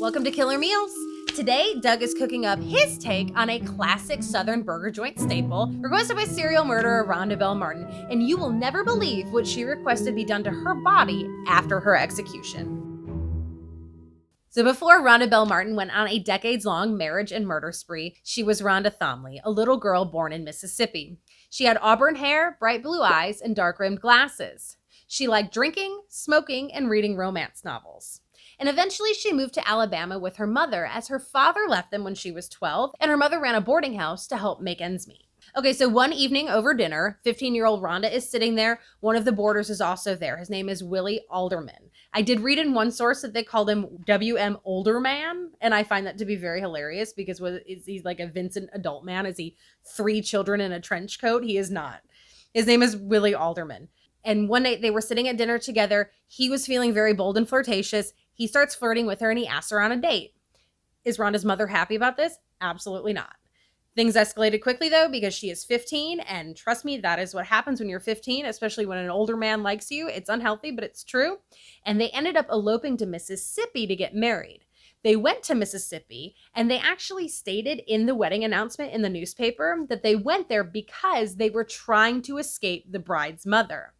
Welcome to Killer Meals. Today, Doug is cooking up his take on a classic Southern burger joint staple requested by serial murderer Rhonda Belle Martin, and you will never believe what she requested be done to her body after her execution. So before Rhonda Belle Martin went on a decades-long marriage and murder spree, she was Rhonda Thomley, a little girl born in Mississippi. She had auburn hair, bright blue eyes, and dark-rimmed glasses. She liked drinking, smoking, and reading romance novels. And eventually she moved to Alabama with her mother as her father left them when she was 12, and her mother ran a boarding house to help make ends meet. Okay, so one evening over dinner, 15-year-old Rhonda is sitting there. One of the boarders is also there. His name is Willie Alderman. I did read in one source that they called him W.M. Olderman, and I find that to be very hilarious because is he like a Vincent adult man? Is he 3 children in a trench coat? He is not. His name is Willie Alderman. And one night they were sitting at dinner together. He was feeling very bold and flirtatious. He starts flirting with her and he asks her on a date. Is Rhonda's mother happy about this? Absolutely not. Things escalated quickly though because she is 15, and trust me, that is what happens when you're 15, especially when an older man likes you. It's unhealthy, but it's true. And they ended up eloping to Mississippi to get married. They went to Mississippi, and they actually stated in the wedding announcement in the newspaper that they went there because they were trying to escape the bride's mother.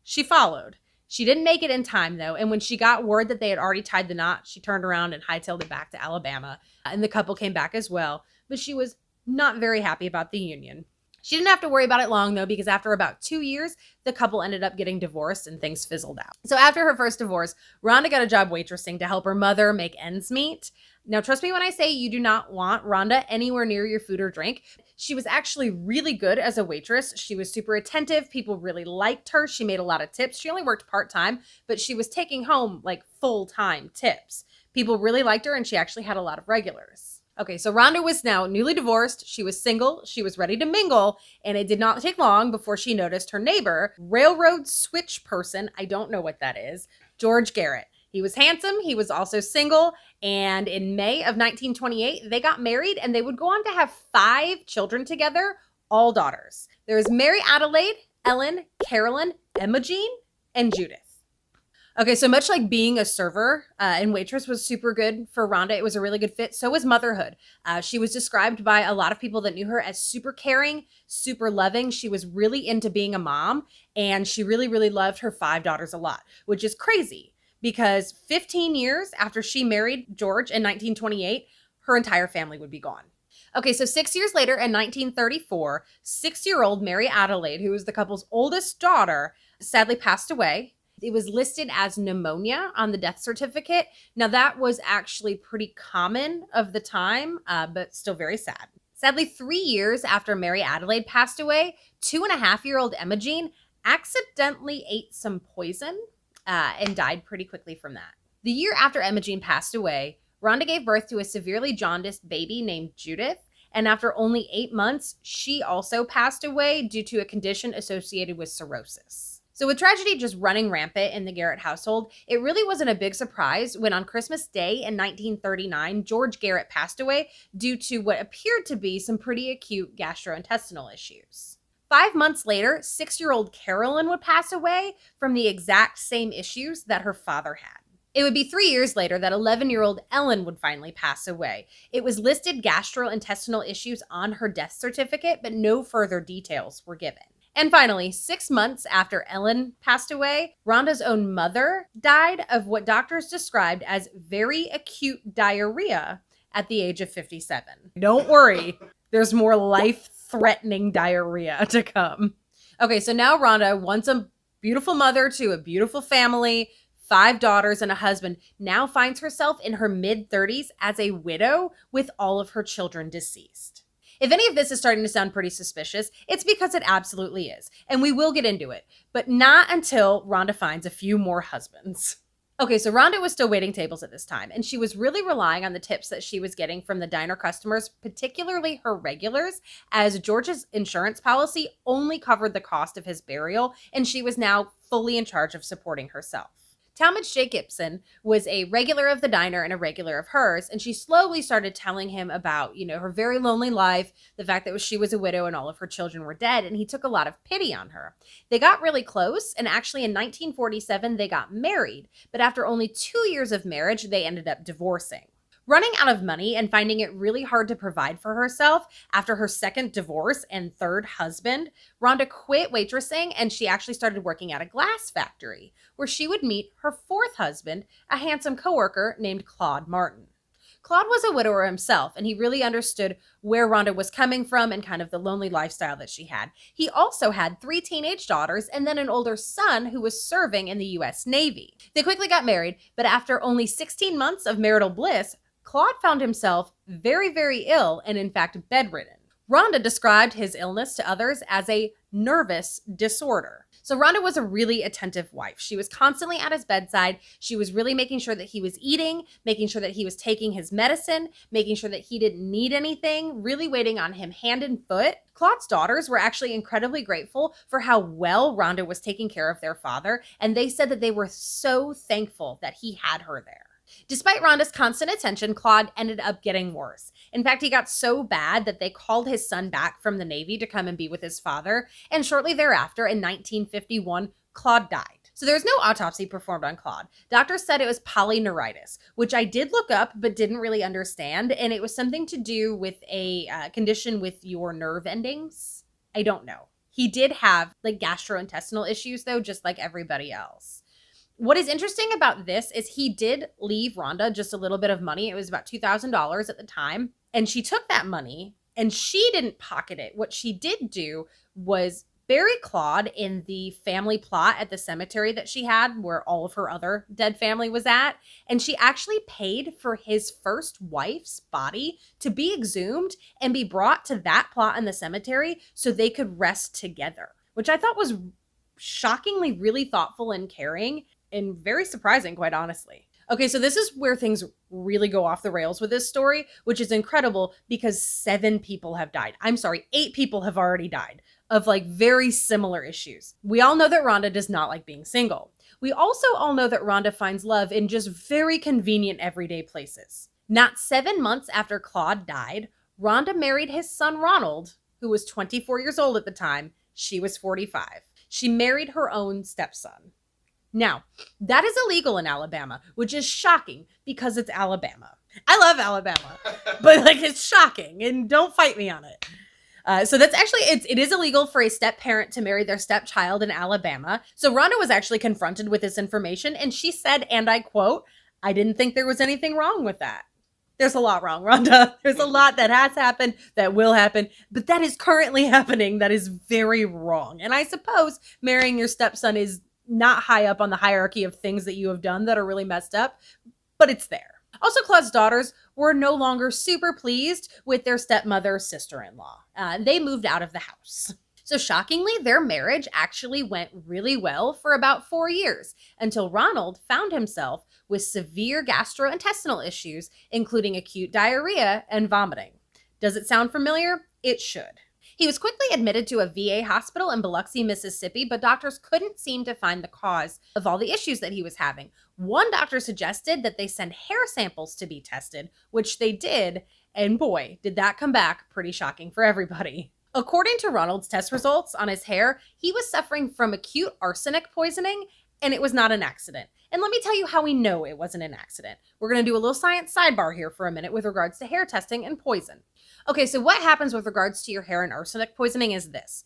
She followed. She didn't make it in time, though, and when she got word that they had already tied the knot, she turned around and hightailed it back to Alabama, and the couple came back as well, but she was not very happy about the union. She didn't have to worry about it long, though, because after about 2 years, the couple ended up getting divorced and things fizzled out. So after her first divorce, Rhonda got a job waitressing to help her mother make ends meet. Now, trust me when I say you do not want Rhonda anywhere near your food or drink. She was actually really good as a waitress. She was super attentive. People really liked her. She made a lot of tips. She only worked part-time, but she was taking home like full-time tips. People really liked her, and she actually had a lot of regulars. Okay, so Rhonda was now newly divorced. She was single. She was ready to mingle, and it did not take long before she noticed her neighbor, railroad switch person, I don't know what that is, George Garrett. He was handsome. He was also single. And in May of 1928, they got married, and they would go on to have 5 children together, all daughters. There was Mary Adelaide, Ellen, Carolyn, Emma Jean, and Judith. Okay, so much like being a server and waitress was super good for Rhonda, it was a really good fit. So was motherhood. She was described by a lot of people that knew her as super caring, super loving. She was really into being a mom, and she really, really loved her 5 daughters a lot, which is crazy because 15 years after she married George in 1928, her entire family would be gone. Okay, so 6 years later in 1934, 6-year-old Mary Adelaide, who was the couple's oldest daughter, sadly passed away. It was listed as pneumonia on the death certificate. Now, that was actually pretty common of the time, but still very sad. Sadly, 3 years after Mary Adelaide passed away, 2.5-year-old Emma Jean accidentally ate some poison and died pretty quickly from that. The year after Emma Jean passed away, Rhonda gave birth to a severely jaundiced baby named Judith, and after only 8 months, she also passed away due to a condition associated with cirrhosis. So with tragedy just running rampant in the Garrett household, it really wasn't a big surprise when on Christmas Day in 1939, George Garrett passed away due to what appeared to be some pretty acute gastrointestinal issues. 5 months later, 6-year-old Carolyn would pass away from the exact same issues that her father had. It would be 3 years later that 11-year-old Ellen would finally pass away. It was listed gastrointestinal issues on her death certificate, but no further details were given. And finally, 6 months after Ellen passed away, Rhonda's own mother died of what doctors described as very acute diarrhea at the age of 57. Don't worry, there's more life-threatening diarrhea to come. Okay, so now Rhonda, once a beautiful mother to a beautiful family, 5 daughters and a husband, now finds herself in her mid-30s as a widow with all of her children deceased. If any of this is starting to sound pretty suspicious, it's because it absolutely is, and we will get into it, but not until Rhonda finds a few more husbands. Okay, so Rhonda was still waiting tables at this time, and she was really relying on the tips that she was getting from the diner customers, particularly her regulars, as George's insurance policy only covered the cost of his burial, and she was now fully in charge of supporting herself. Talmadge Jacobson was a regular of the diner and a regular of hers, and she slowly started telling him about, her very lonely life, the fact that she was a widow and all of her children were dead, and he took a lot of pity on her. They got really close, and actually in 1947, they got married, but after only 2 years of marriage, they ended up divorcing. Running out of money and finding it really hard to provide for herself after her second divorce and third husband, Rhonda quit waitressing and she actually started working at a glass factory where she would meet her fourth husband, a handsome coworker named Claude Martin. Claude was a widower himself, and he really understood where Rhonda was coming from and kind of the lonely lifestyle that she had. He also had 3 teenage daughters and then an older son who was serving in the U.S. Navy. They quickly got married, but after only 16 months of marital bliss, Claude found himself very, very ill and in fact bedridden. Rhonda described his illness to others as a nervous disorder. So Rhonda was a really attentive wife. She was constantly at his bedside. She was really making sure that he was eating, making sure that he was taking his medicine, making sure that he didn't need anything, really waiting on him hand and foot. Claude's daughters were actually incredibly grateful for how well Rhonda was taking care of their father, and they said that they were so thankful that he had her there. Despite Rhonda's constant attention, Claude ended up getting worse. In fact, he got so bad that they called his son back from the Navy to come and be with his father, and shortly thereafter, in 1951, Claude died. So there was no autopsy performed on Claude. Doctors said it was polyneuritis, which I did look up but didn't really understand, and it was something to do with a condition with your nerve endings. I don't know. He did have like gastrointestinal issues though, just like everybody else. What is interesting about this is he did leave Rhonda just a little bit of money. It was about $2,000 at the time. And she took that money and she didn't pocket it. What she did do was bury Claude in the family plot at the cemetery that she had where all of her other dead family was at. And she actually paid for his first wife's body to be exhumed and be brought to that plot in the cemetery so they could rest together, which I thought was shockingly really thoughtful and caring. And very surprising, quite honestly. Okay, so this is where things really go off the rails with this story, which is incredible because 7 people have died. I'm sorry, 8 people have already died of like very similar issues. We all know that Rhonda does not like being single. We also all know that Rhonda finds love in just very convenient everyday places. Not 7 months after Claude died, Rhonda married his son Ronald, who was 24 years old at the time. She was 45. She married her own stepson. Now, that is illegal in Alabama, which is shocking because it's Alabama. I love Alabama, but like it's shocking and don't fight me on it. So that's actually, it is illegal for a step parent to marry their stepchild in Alabama. So Rhonda was actually confronted with this information and she said, and I quote, "I didn't think there was anything wrong with that." There's a lot wrong, Rhonda. There's a lot that has happened, that will happen, but that is currently happening. That is very wrong. And I suppose marrying your stepson is not high up on the hierarchy of things that you have done that are really messed up, but it's there. Also, Claude's daughters were no longer super pleased with their stepmother, sister-in-law. They moved out of the house. So shockingly, their marriage actually went really well for about 4 years until Ronald found himself with severe gastrointestinal issues, including acute diarrhea and vomiting. Does it sound familiar? It should. He was quickly admitted to a VA hospital in Biloxi, Mississippi, but doctors couldn't seem to find the cause of all the issues that he was having. One doctor suggested that they send hair samples to be tested, which they did, and boy, did that come back pretty shocking for everybody. According to Ronald's test results on his hair, he was suffering from acute arsenic poisoning, and it was not an accident. And let me tell you how we know it wasn't an accident. We're going to do a little science sidebar here for a minute with regards to hair testing and poison. Okay, so what happens with regards to your hair and arsenic poisoning is this.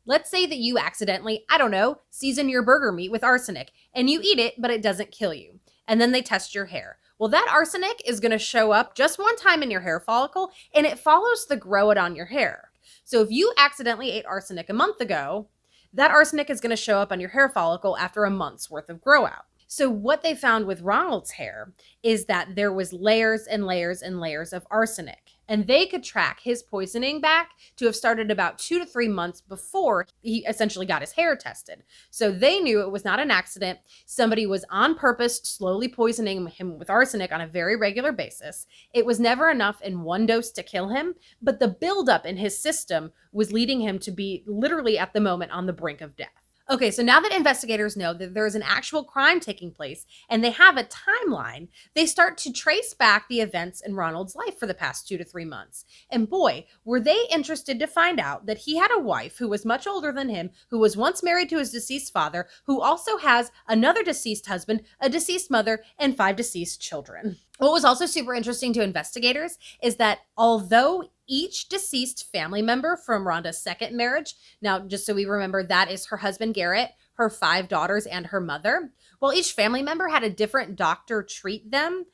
Let's say that you accidentally, I don't know, season your burger meat with arsenic and you eat it, but it doesn't kill you. And then they test your hair. Well, that arsenic is going to show up just one time in your hair follicle and it follows the grow out on your hair. So if you accidentally ate arsenic a month ago, that arsenic is going to show up on your hair follicle after a month's worth of grow out. So what they found with Ronald's hair is that there was layers and layers and layers of arsenic. And they could track his poisoning back to have started about 2 to 3 months before he essentially got his hair tested. So they knew it was not an accident. Somebody was on purpose slowly poisoning him with arsenic on a very regular basis. It was never enough in one dose to kill him, but the buildup in his system was leading him to be literally at the moment on the brink of death. Okay, so now that investigators know that there is an actual crime taking place and they have a timeline, they start to trace back the events in Ronald's life for the past 2 to 3 months. And boy, were they interested to find out that he had a wife who was much older than him, who was once married to his deceased father, who also has another deceased husband, a deceased mother, and 5 deceased children. What was also super interesting to investigators is that although each deceased family member from Rhonda's second marriage, now just so we remember, that is her husband Garrett, her 5 daughters, and her mother, while each family member had a different doctor treat them,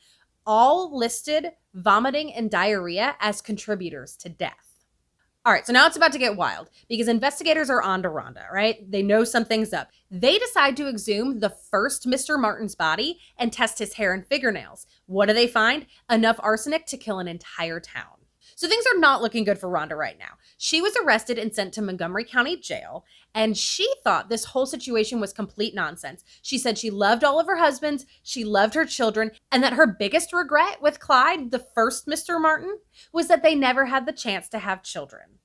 all listed vomiting and diarrhea as contributors to death. All right, so now it's about to get wild because investigators are on to Rhonda, right? They know something's up. They decide to exhume the first Mr. Martin's body and test his hair and fingernails. What do they find? Enough arsenic to kill an entire town. So things are not looking good for Rhonda right now. She was arrested and sent to Montgomery County Jail, and she thought this whole situation was complete nonsense. She said she loved all of her husbands, she loved her children, and that her biggest regret with Clyde, the first Mr. Martin, was that they never had the chance to have children.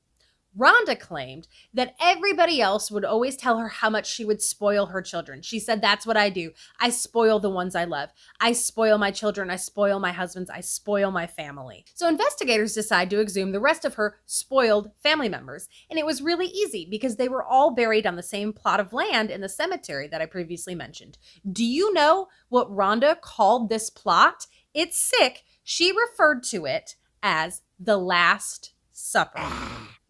Rhonda claimed that everybody else would always tell her how much she would spoil her children. She said, "That's what I do. I spoil the ones I love. I spoil my children. I spoil my husbands. I spoil my family." So investigators decide to exhume the rest of her spoiled family members. And it was really easy because they were all buried on the same plot of land in the cemetery that I previously mentioned. Do you know what Rhonda called this plot? It's sick. She referred to it as the Last Supper.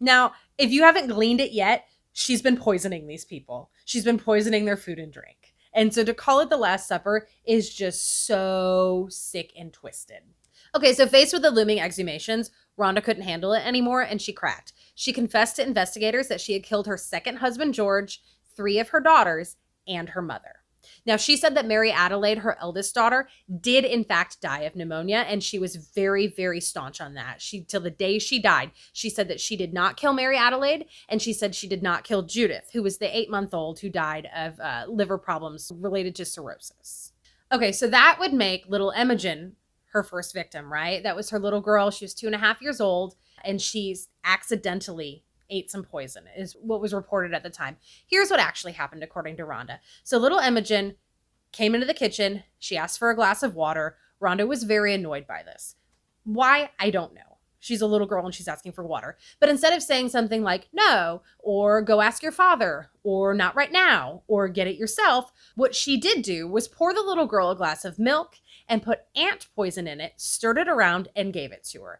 Now, if you haven't gleaned it yet, she's been poisoning these people. She's been poisoning their food and drink. And so to call it the Last Supper is just so sick and twisted. Okay, so faced with the looming exhumations, Rhonda couldn't handle it anymore and she cracked. She confessed to investigators that she had killed her second husband, George, 3 of her daughters, and her mother. Now, she said that Mary Adelaide, her eldest daughter, did in fact die of pneumonia, and she was very, very staunch on that. Till the day she died, she said that she did not kill Mary Adelaide, and she said she did not kill Judith, who was the 8-month-old who died of liver problems related to cirrhosis. Okay, so that would make little Imogen her first victim, right? That was her little girl. She was 2.5 years old, and she's accidentally ate some poison, is what was reported at the time. Here's what actually happened, according to Rhonda. So little Imogen came into the kitchen. She asked for a glass of water. Rhonda was very annoyed by this. Why? I don't know. She's a little girl and she's asking for water. But instead of saying something like, no, or go ask your father, or not right now, or get it yourself, what she did do was pour the little girl a glass of milk and put ant poison in it, stirred it around, and gave it to her.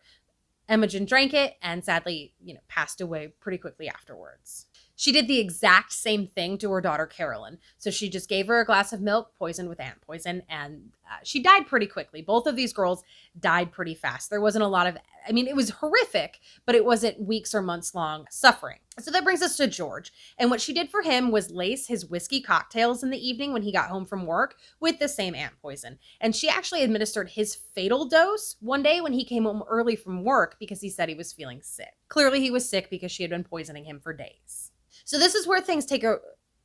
Imogen drank it and sadly, passed away pretty quickly afterwards. She did the exact same thing to her daughter, Carolyn. So she just gave her a glass of milk poisoned with ant poison, and she died pretty quickly. Both of these girls died pretty fast. There wasn't a lot of, it was horrific, but it wasn't weeks or months long suffering. So that brings us to George. And what she did for him was lace his whiskey cocktails in the evening when he got home from work with the same ant poison. And she actually administered his fatal dose one day when he came home early from work because he said he was feeling sick. Clearly he was sick because she had been poisoning him for days. So this is where things take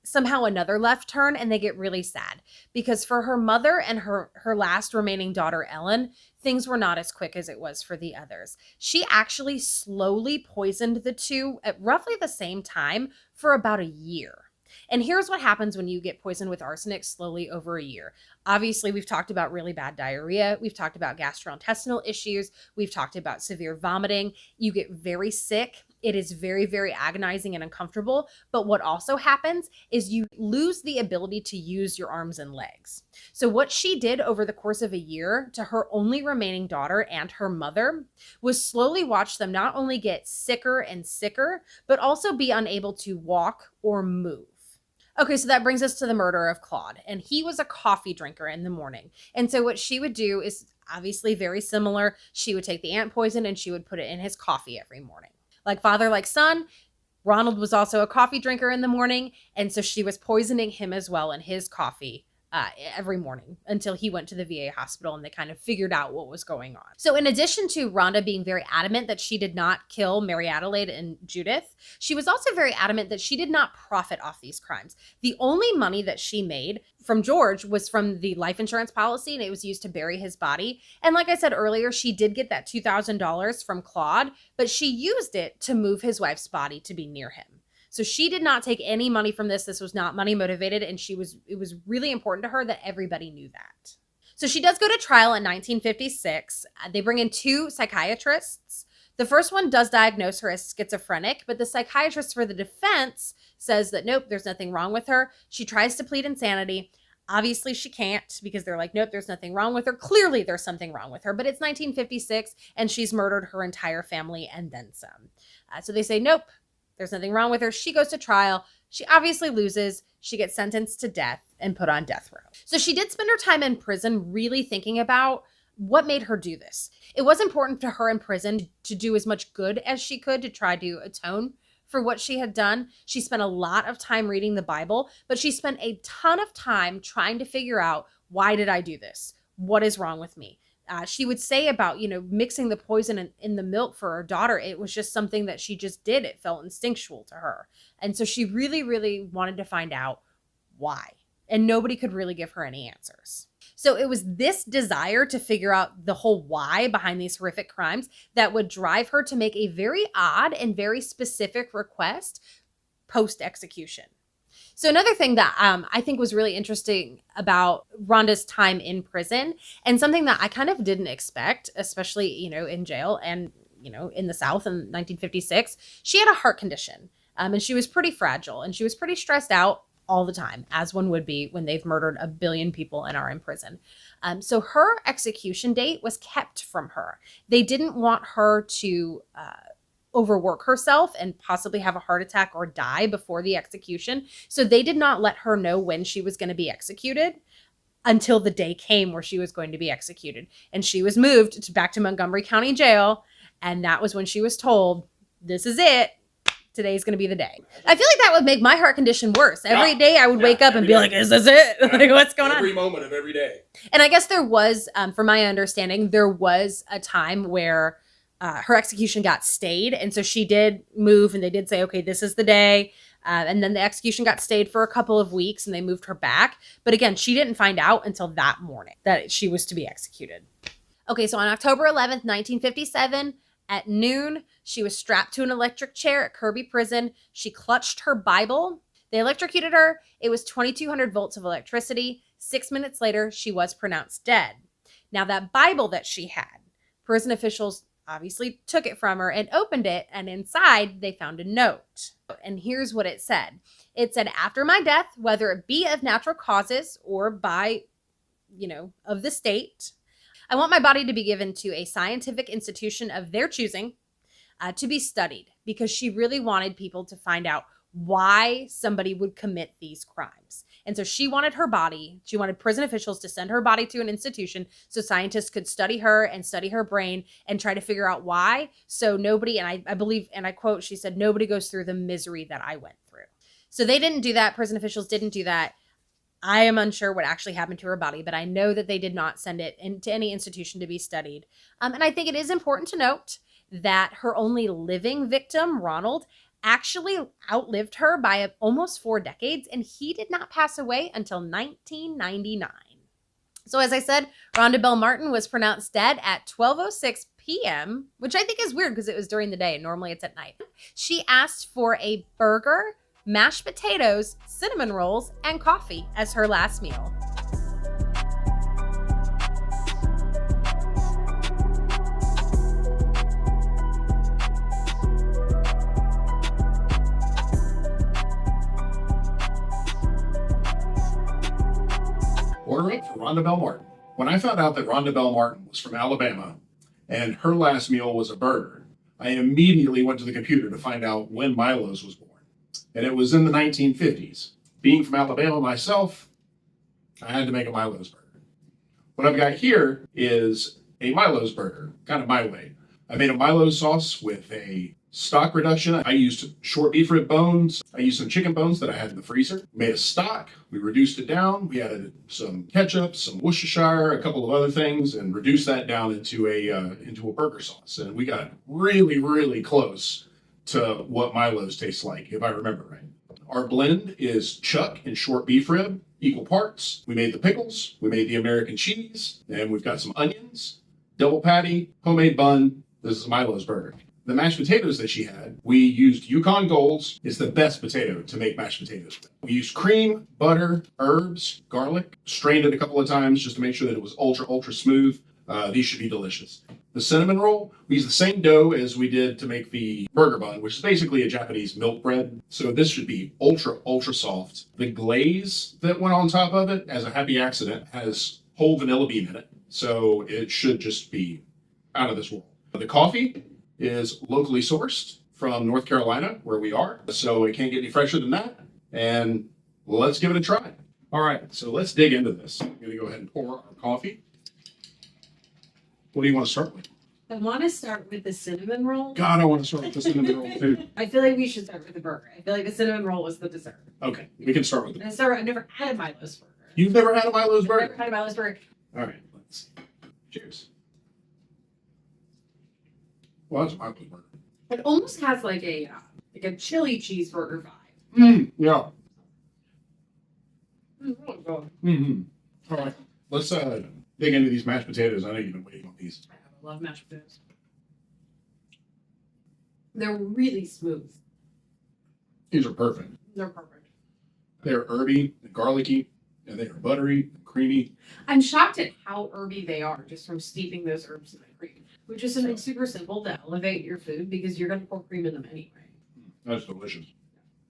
somehow another left turn and they get really sad because for her mother and her last remaining daughter, Ellen, things were not as quick as it was for the others. She actually slowly poisoned the two at roughly the same time for about a year. And here's what happens when you get poisoned with arsenic slowly over a year. Obviously, we've talked about really bad diarrhea. We've talked about gastrointestinal issues. We've talked about severe vomiting. You get very sick. It is very, very agonizing and uncomfortable. But what also happens is you lose the ability to use your arms and legs. So what she did over the course of a year to her only remaining daughter and her mother was slowly watch them not only get sicker and sicker, but also be unable to walk or move. Okay, so that brings us to the murder of Claude, and he was a coffee drinker in the morning. And so what she would do is obviously very similar. She would take the ant poison and she would put it in his coffee every morning. Like father, like son, Ronald was also a coffee drinker in the morning, and so she was poisoning him as well in his coffee every morning until he went to the VA hospital and they kind of figured out what was going on. So in addition to Rhonda being very adamant that she did not kill Mary Adelaide and Judith, she was also very adamant that she did not profit off these crimes. The only money that she made from George was from the life insurance policy, and it was used to bury his body. And like I said earlier, she did get that $2,000 from Claude, but she used it to move his wife's body to be near him. So she did not take any money from this. This was not money motivated, and it was really important to her that everybody knew that. So she does go to trial in 1956. They bring in 2 psychiatrists. The first one does diagnose her as schizophrenic, but the psychiatrist for the defense says that nope, there's nothing wrong with her. She tries to plead insanity. Obviously, she can't because they're like, nope, there's nothing wrong with her. Clearly, there's something wrong with her, but it's 1956 and she's murdered her entire family and then some. So they say, nope, there's nothing wrong with her. She goes to trial. She obviously loses. She gets sentenced to death and put on death row. So she did spend her time in prison really thinking about what made her do this. It was important to her in prison to do as much good as she could to try to atone for what she had done. She spent a lot of time reading the Bible, but she spent a ton of time trying to figure out, why did I do this? What is wrong with me? She would say about, mixing the poison in the milk for her daughter. It was just something that she just did. It felt instinctual to her. And so she really, really wanted to find out why. And nobody could really give her any answers. So it was this desire to figure out the whole why behind these horrific crimes that would drive her to make a very odd and very specific request post-execution. So another thing that I think was really interesting about Rhonda's time in prison, and something that I kind of didn't expect, especially, in jail and, in the South in 1956, she had a heart condition. And she was pretty fragile and she was pretty stressed out all the time, as one would be when they've murdered a billion people and are in prison. So her execution date was kept from her. They didn't want her to overwork herself and possibly have a heart attack or die before the execution. So they did not let her know when she was going to be executed until the day came where she was going to be executed. And she was moved back to Montgomery County Jail. And that was when she was told, this is it. Today's going to be the day. I feel like that would make my heart condition worse. Every day I would wake up and be like, is this it? Like, what's going on? Every moment of every day. And I guess there was, from my understanding, there was a time where her execution got stayed. And so she did move and they did say, okay, this is the day. And then the execution got stayed for a couple of weeks and they moved her back. But again, she didn't find out until that morning that she was to be executed. Okay, so on October 11th, 1957, at noon, she was strapped to an electric chair at Kirby Prison. She clutched her Bible. They electrocuted her. It was 2,200 volts of electricity. 6 minutes later, she was pronounced dead. Now, that Bible that she had, prison officials obviously took it from her and opened it, and inside they found a note. And here's what it said. It said, after my death, whether it be of natural causes or by, of the state, I want my body to be given to a scientific institution of their choosing to be studied, because she really wanted people to find out why somebody would commit these crimes. And so she wanted prison officials to send her body to an institution so scientists could study her and study her brain and try to figure out why. So nobody, and I believe, and I quote, she said, nobody goes through the misery that I went through. So they didn't do that. Prison officials didn't do that. I am unsure what actually happened to her body, but I know that they did not send it into any institution to be studied. And I think it is important to note that her only living victim, Ronald, actually outlived her by almost 4 decades, and he did not pass away until 1999. So as I said, Rhonda Belle Martin was pronounced dead at 12:06 p.m., which I think is weird because it was during the day. Normally it's at night. She asked for a burger, mashed potatoes, cinnamon rolls, and coffee as her last meal. Order it for Rhonda Belle Martin. When I found out that Rhonda Belle Martin was from Alabama and her last meal was a burger, I immediately went to the computer to find out when Milo's was born. And it was in the 1950s. Being from Alabama myself, I had to make a Milo's burger. What I've got here is a Milo's burger, kind of my way. I made a Milo sauce with a stock reduction. I used short beef rib bones. I used some chicken bones that I had in the freezer. Made a stock. We reduced it down. We added some ketchup, some Worcestershire, a couple of other things, and reduced that down into a burger sauce. And we got really, really close to what Milo's tastes like, if I remember right. Our blend is chuck and short beef rib, equal parts. We made the pickles. We made the American cheese. And we've got some onions, double patty, homemade bun. This is Milo's burger. The mashed potatoes that she had, we used Yukon Golds. It's the best potato to make mashed potatoes with. We used cream, butter, herbs, garlic, strained it a couple of times just to make sure that it was ultra, ultra smooth. These should be delicious. The cinnamon roll, we use the same dough as we did to make the burger bun, which is basically a Japanese milk bread. So this should be ultra, ultra soft. The glaze that went on top of it, as a happy accident, has whole vanilla bean in it. So it should just be out of this world. The coffee is locally sourced from North Carolina, where we are. So it can't get any fresher than that. And let's give it a try. All right, so let's dig into this. I'm going to go ahead and pour our coffee. What do you want to start with? I want to start with the cinnamon roll. God, I want to start with the cinnamon roll too. I feel like we should start with the burger. I feel like the cinnamon roll was the dessert. Okay, we can start with it. I've never had a Milo's burger. You've never had a Milo's I've burger? never had a Milo's burger. All right, let's cheers. Well, that's a Milo's burger. It almost has like a chili cheeseburger vibe. Yeah. It's really good. All right, let's dig into these mashed potatoes. I know you've been waiting on these. I love mashed potatoes. They're really smooth. These are perfect. They're perfect. They're herby and garlicky, and they are buttery and creamy. I'm shocked at how herby they are just from steeping those herbs in the cream, which is something super simple to elevate your food because you're going to pour cream in them anyway. That's delicious.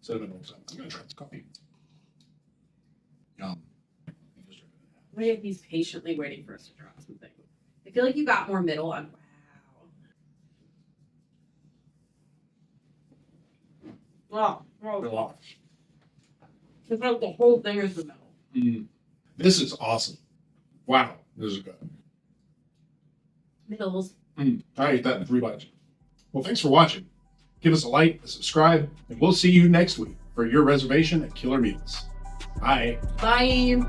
Cinnamon rolls. I'm going to try this coffee. Yum. He's patiently waiting for us to try something. I feel like you got more middle on. Wow. Oh, it's like the whole thing is the middle. This is awesome. Wow, this is good. Middles. I ate that in 3 bites. Well, thanks for watching. Give us a like, a subscribe, and we'll see you next week for your reservation at Killer Meals. Bye. Bye.